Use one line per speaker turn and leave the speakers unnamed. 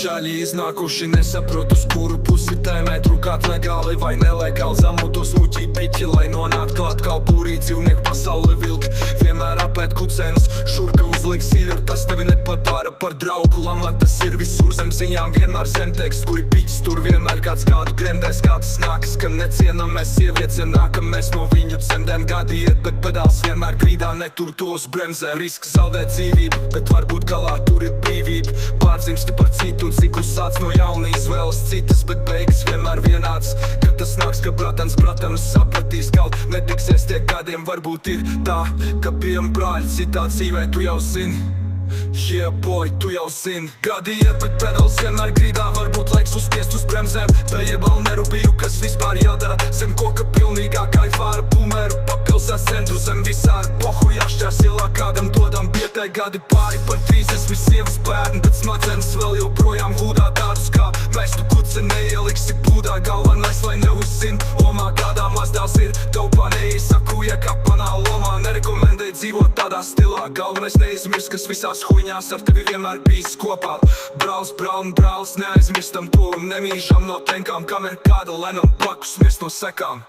Žaļi iznākuši nesaprotu, uz kuru pusi tēmēt, rukāt legāli vai nelegāli. Zamotos muķī piķi, lai nonāktu atkal būrī. Dzīvnieku pasauli vilki vienmēr apēt kucēnus, šurka uzliek siļu, tas tevi nepadara par draugu. Lamā tas ir visur zem ziņām, vienmēr zemteksts, kuri piķis tur vienmēr kāds kādu gremdēs. Kā tas nākas, ka necienamais sievietes, ja nākamais no viņu cemdēm gadiet, bet pedāls vienmēr grīdā netur tos bremzē. Risks zaudēt dzīvību, bet varbūt galā tur ir brīvība. Pārdzimsti par citu un ciklus sāc no jauna, izvēlas citas, bet beigas vienmēr vienāds. Kad tas nāks, ka bratans sapratīs, kaut netiksies tie gadiem. Varbūt ir tā, ka bijam brāļi citā dzīvē, tu jau zini. Yeah boy, tu jau zini. Gadiet, bet pedāls vienmēr grīdā, varbūt laiks uzspiest uz bremzēm. Bejebal nerubīju, kas vispār jādara. Zem koka pilnīgā kaifā ar bumeru, papilsēs centru zem visādi pohu. Jāšķērs ielā kādam dodam bietē gadi pāri par 30 sievas bērni, bet smadzenes vēl joprojām hūdā tādus kā mēs. Tu kuce neieliksi būdā, galvenais lai neuzzin omā, kādā mazdās ir taupā neīsaku, ja kapanā lomā. Nerekomendēju dzīvot tādā stilā, galvenais neizmirst, kas visās huņās ar tevi vienmēr bijis kopā. Brālis, brālis, neaizmirstam to un nemīžam no tenkām, kamēr kāda lenam blakus mirst no sekām.